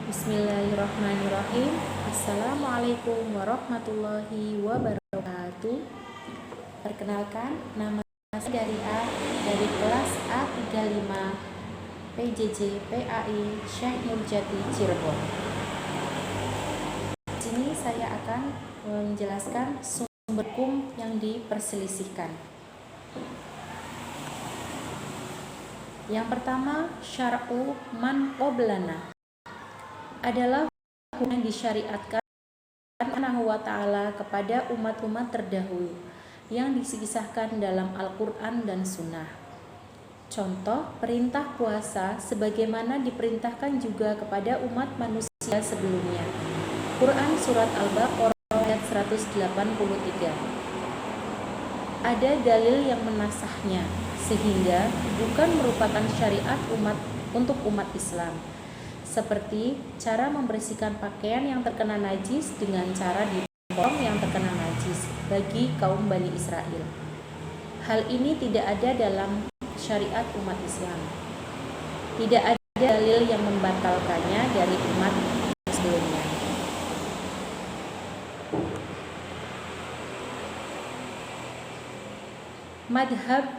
Bismillahirrahmanirrahim. Assalamualaikum warahmatullahi wabarakatuh. Perkenalkan, nama saya dari kelas A35 PJJ PAI Syekh Nurjati Cirebon. Di sini saya akan menjelaskan sumber hukum yang diperselisihkan. Yang pertama, syar'u man qoblana adalah hukum yang disyariatkan Allah Ta'ala kepada umat-umat terdahulu yang dikisahkan dalam Al-Quran dan Sunnah. Contoh, perintah puasa sebagaimana diperintahkan juga kepada umat manusia sebelumnya. Quran Surat Al-Baqarah ayat 183. Ada dalil yang menasahnya, sehingga bukan merupakan syariat untuk umat Islam, seperti cara membersihkan pakaian yang terkena najis dengan cara dipotong yang terkena najis bagi kaum Bani Israel. Hal ini tidak ada dalam syariat umat Islam. Tidak ada dalil yang membatalkannya dari umat sebelumnya. Madhab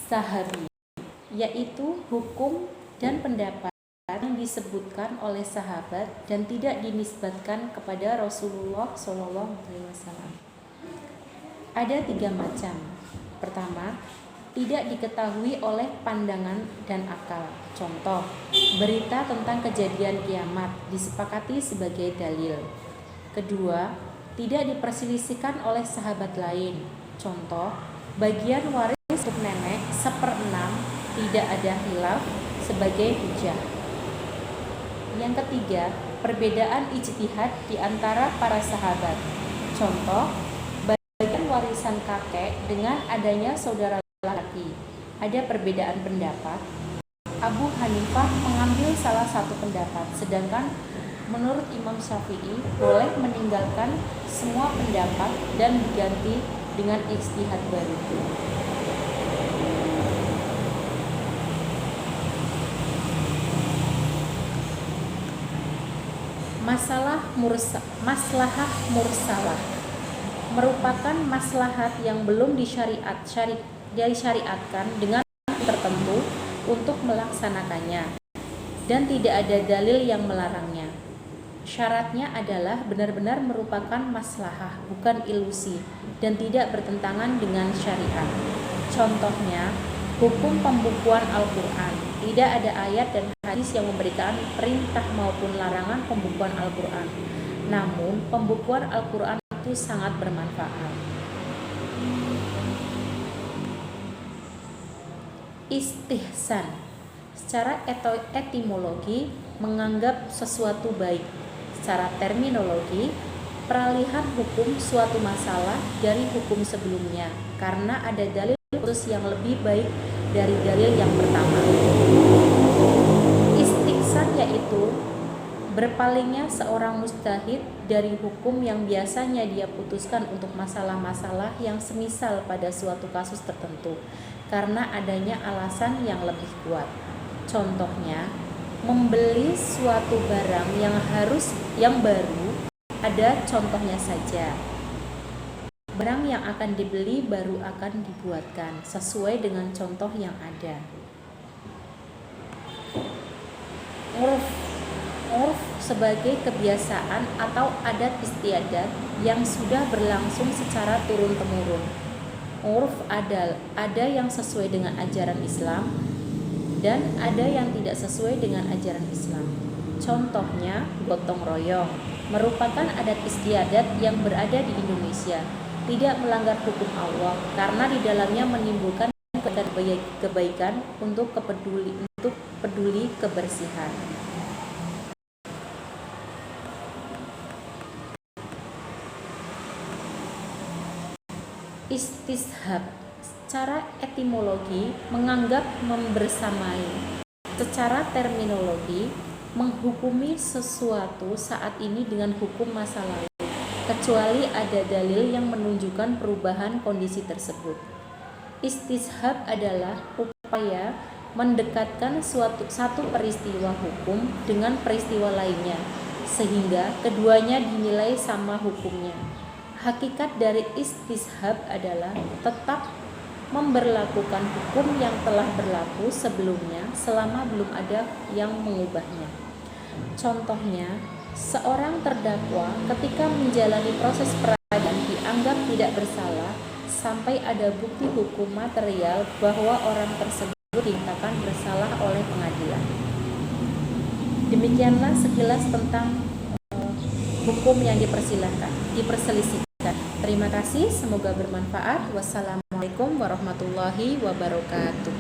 sahabi, yaitu hukum dan pendapat yang disebutkan oleh sahabat dan tidak dinisbatkan kepada Rasulullah SAW. Ada 3 macam. Pertama, tidak diketahui oleh pandangan dan akal. Contoh, berita tentang kejadian kiamat disepakati sebagai dalil. Kedua, tidak diperselisihkan oleh sahabat lain. Contoh, bagian waris untuk nenek 1/6 tidak ada khilaf sebagai hujjah. Yang ketiga, perbedaan ijtihad di antara para sahabat. Contoh, bagian warisan kakek dengan adanya saudara laki. Ada perbedaan pendapat. Abu Hanifah mengambil salah satu pendapat, sedangkan menurut Imam Syafi'i boleh meninggalkan semua pendapat dan diganti dengan ijtihad baru. Maslahah mursalah merupakan maslahat yang belum disyariatkan dengan tertentu untuk melaksanakannya dan tidak ada dalil yang melarangnya. Syaratnya adalah benar-benar merupakan maslahah, bukan ilusi, dan tidak bertentangan dengan syariat. Contohnya, hukum pembukuan Al-Quran. Tidak ada ayat dan hadis yang memberikan perintah maupun larangan pembukuan Al-Quran. Namun, pembukuan Al-Quran itu sangat bermanfaat. Istihsan secara etimologi menganggap sesuatu baik. Secara terminologi, peralihan hukum suatu masalah dari hukum sebelumnya karena ada dalil khusus yang lebih baik dari dalil yang pertama. Istihsan yaitu berpalingnya seorang mujtahid dari hukum yang biasanya dia putuskan untuk masalah-masalah yang semisal pada suatu kasus tertentu karena adanya alasan yang lebih kuat. Contohnya, membeli suatu barang yang baru, ada contohnya saja. Barang yang akan dibeli baru akan dibuatkan sesuai dengan contoh yang ada. Urf sebagai kebiasaan atau adat istiadat yang sudah berlangsung secara turun-temurun. Urf ada yang sesuai dengan ajaran Islam dan ada yang tidak sesuai dengan ajaran Islam. Contohnya, gotong royong merupakan adat istiadat yang berada di Indonesia, tidak melanggar hukum Allah karena di dalamnya menimbulkan kebaikan untuk peduli kebersihan. Istishab secara etimologi menganggap membersamai. Secara terminologi menghukumi sesuatu saat ini dengan hukum masa lalu, kecuali ada dalil yang menunjukkan perubahan kondisi tersebut. Istishab adalah upaya mendekatkan satu peristiwa hukum dengan peristiwa lainnya sehingga keduanya dinilai sama hukumnya. Hakikat dari istishab adalah tetap memberlakukan hukum yang telah berlaku sebelumnya selama belum ada yang mengubahnya. Contohnya, seorang terdakwa ketika menjalani proses peradilan dianggap tidak bersalah sampai ada bukti hukum material bahwa orang tersebut dinyatakan bersalah oleh pengadilan. Demikianlah sekilas tentang hukum yang diperselisihkan. Terima kasih, semoga bermanfaat. Wassalamualaikum warahmatullahi wabarakatuh.